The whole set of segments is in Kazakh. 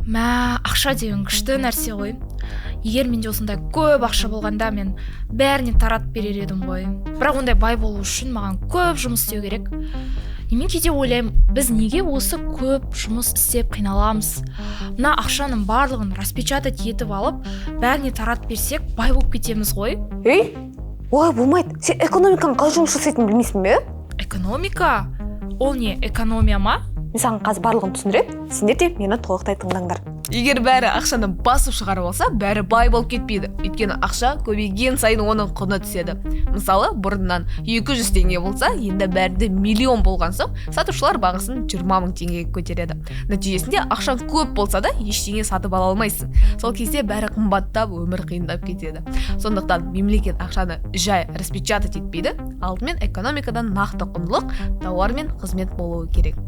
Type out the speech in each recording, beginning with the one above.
Ақша деген күшті нәрсе ғой. Егер менде осындай көп ақша болғанда, мен бәріне таратып берер едім ғой. Бірақ ондай бай болу үшін маған көп жұмыс істеу керек. Мен кейде ойлаймын, біз неге осы көп жұмыс істеп қиналамыз? Мына ақшаның барлығын распечатать етіп алып, бәріне таратып берсек, бай болып кетеміз ғой. Ой, болмайды. Сен экономиканың қалай жұмыс жасайтынын білмейсің бе? Экономика? Ол не, экономия ма? Мен саған қазір барлығын түсіндірем, сендер де мені толықтай тыңдаңдар. Егер бәрі ақшаны басып шығарып алса, бәрі бай болып кетпейді. Өйткені ақша көбейген сайын оның құны түседі. Мысалы, бұрыннан 200 теңге болса, енді бәрі миллион болған соң, сатушылар бағасын 20 мың теңгеге көтереді. Нәтижесінде ақшаң көп болса да, ештеңе сатып ала алмайсың. Сол кезде бәрі қымбаттап, өмір қиындап кетеді. Сондықтан мемлекет ақшаны жай распечатать етпейді, алдымен экономикадан нақты құндылық, тауар мен қызмет болуы керек.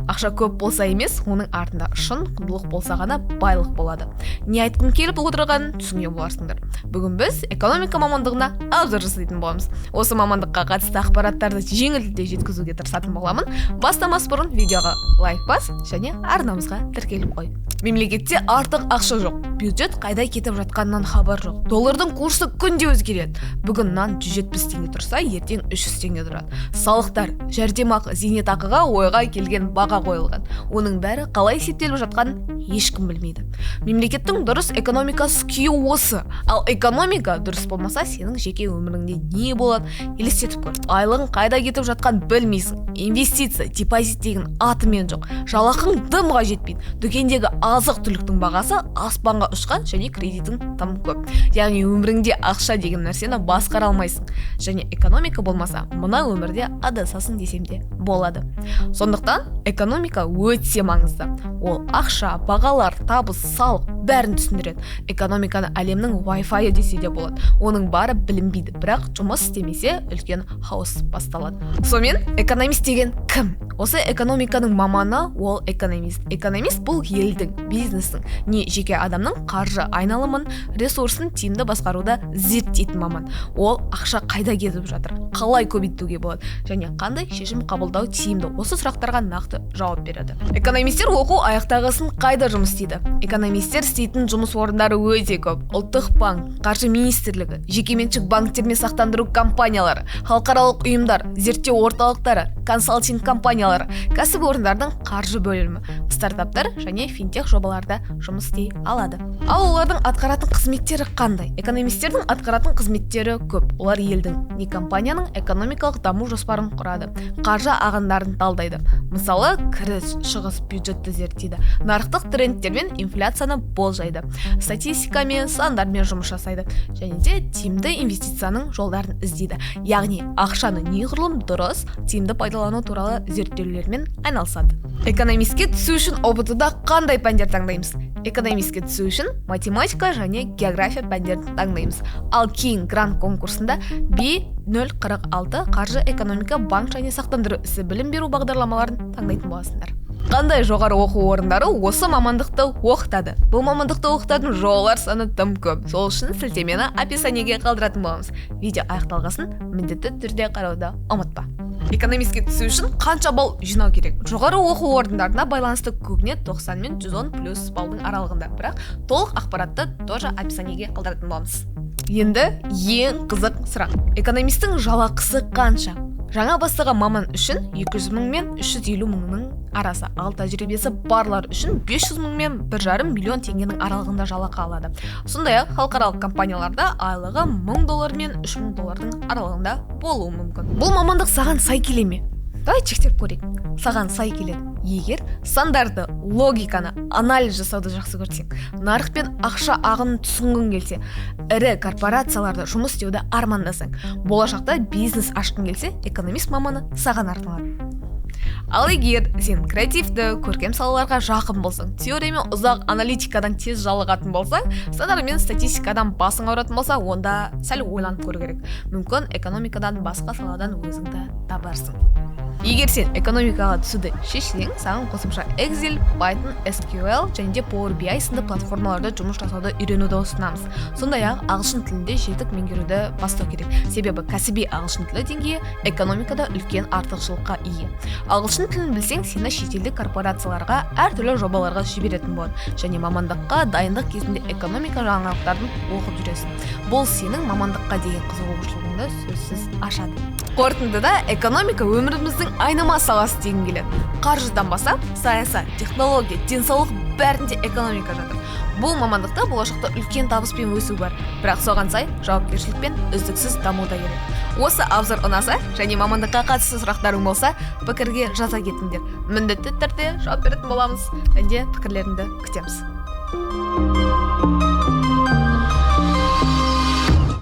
Ақша көп болса емес, оның артында шын құндылық болса ғана байлық болады. Не айтқым келіп отырғанын түсіне боларсыңдар. Бүгін біз экономика мамандығына обзор жасайтын боламыз. Осы мамандыққа қатысты ақпараттарды жеңіл тілде жеткізуге тырысатын боламын. Бастамас бұрын видеоға лайк бас және арнамызға тіркеліп қой. Мемлекетте артық ақша жоқ. Бюджет қайда кетіп жатқанынан хабар жоқ. Доллардың курсы күнде өзгереді. Бүгін нан 170 теңге тұрса, ертең 300 теңге тұрады. Салықтар, жәрдемақы, зейнетақыға ойға келген баға қойылған. Оның бәрі қалай есептеліп жатқанын ешкім білмейді. Мемлекеттің дұрыс экономикасы күйі осы. Ал экономика дұрыс болмаса, сенің жеке өміріңде не болады? Елестетіп көр. Айлығың қайда кетіп жатқанын білмейсің. Инвестиция, депозит деген атымен жоқ. Жалақың дымға жетпейді. Дүкендегі азық-түліктің бағасы аспанға ұшқан және кредитің тым көп. Яғни өміріңде ақша деген нәрсені басқара алмайсың. Және экономика болмаса, мына өмірде адасасың десем де болады. Сондықтан экономика өте маңызды. Ол ақша, бағалар, табыс, салық бәрін түсіндіреді. Экономиканы әлемнің Wi-Fi десе де болады. Оның бары білінбейді, бірақ жұмыс істемесе үлкен хаос басталады. Сонымен экономист деген кім? Осы экономиканың маманы ол экономист. Экономист бұл елдің, бизнестің, не жеке адамның қаржы айналымын, ресурсын тиімді басқаруда зерттейтін маман. Ол ақша қайда кетіп жатыр, қалай көбейтуге болады және қандай шешім қабылдау тиімді, осы сұрақтарға нақты жауап береді. Экономистер оқу аяқтағысын қайда жұмыс істейді? Экономистер істейтін жұмыс орындары өте көп. Ұлттық банк, қаржы министрлігі, жекеменшік банктер мен сақтандыру компаниялары, халықаралық ұйымдар, зерттеу орталықтары, консалтинг компаниялары, кәсіпорындардың қаржы бөлімі, стартаптар және финтех жобаларда жұмыс істей алады. Ал олардың атқаратын қызметтері қандай? Экономистердің атқаратын қызметтері көп. Олар елдің не компанияның экономикалық даму жоспарын құрады, қаржы ағындарын талдайды. Мысалы, кіріс, шығыс бюджетті зерттейді, нарықтық трендтер мен инфляцияны болжайды, статистикамен, сандармен жұмыс жасайды және де тиімді инвестицияның жолдарын іздейді. Яғни ақшаны неғұрлым дұрыс, тиімді пайдалану туралы зерттеулермен айналысады. Экономистке түсу үшін ОБТ-да қандай пәндер таңдаймыз? Экономистке түсу үшін математика және география пәндерін таңдаймыз. Ал кейін грант конкурсында B046 қаржы, экономика, банк және сақтандыру ісі білім беру бағдарламаларын таңдайтын боласыңдар. Қандай жоғары оқу орындары осы мамандықты оқытады? Бұл мамандықты оқытатын жолдар саны тым көп. Сол үшін сілтемені описаниеге қалдыратын боламыз. Видео аяқталғасын міндетті түрде қарауды ұмытпа. Экономистке түсу үшін қанша балл жинау керек? Жоғары оқу орындарына байланысты көбіне 90 мен 110 плюс баллдың аралығында, бірақ толық ақпаратты тоже описаниеге қалдыратын боламыз. Енді ең қызық сұрақ. Экономистің жалақысы қанша? Жаңа бастаған маман үшін 200 мың мен 350 мыңның арасы, ал тәжірибесі барлар үшін 500 мың мен 1,5 миллион теңгенің аралығында жалақы алады. Сондай-ақ халықаралық компанияларда айлығы $1000 мен $3000 аралығында болуы мүмкін. Бұл мамандық саған сай келе ме? Давай чектеп көрейік. Саған сай келеді. Егер сандарды, логиканы, анализ жасауды жақсы көрсең, нарық пен ақша ағынын түсінгің келсе, ірі корпорацияларда жұмыс істеуді армандасаң, болашақта бизнес ашқың келсе, экономист маманы саған артылады. Ал егер сен креативті, көркем салаларға жақын болсаң, теория мен ұзақ аналитикадан тез жалығатын болсаң, сандар мен статистикадан басың ауыратын болса, онда сәл ойланып көру керек. Мүмкін экономикадан басқа саладан өзіңді табарсың. Егер сен экономикаға түсуді шешсең, саған қосымша Excel, Python, SQL және де Power BI сынды платформаларда жұмыс жасауды үйренуді ұсынамыз. Сондай-ақ ағылшын тілінде жетік меңгеруді бастау керек. Себебі кәсіби ағылшын тілі деңгейі экономикада үлкен артықшылыққа ие. Ағылшын тілін білсең, сені шетелдік корпорацияларға әртүрлі жобаларға жіберетін болады және мамандыққа дайындық кезінде экономика жаңалықтарын оқып жүресің. Бұл сенің мамандыққа деген қызығушылығыңды сөзсіз ашады. Қорытындыда экономика өміріміздің айнымас саласы деген келеді. Қаржыдан бастап, саясат, технология, денсаулық бәрінде экономика жатыр. Бұл мамандықта болашақта үлкен табыспен өсу бар, бірақ соған сай жауапкершілікпен үздіксіз даму да керек. Осы обзор ұнаса және мамандыққа қатысты сұрақтарың болса, пікірге жаза кетіңдер. Міндетті түрде жауап беретін боламыз. Және пікірлеріңді күтеміз.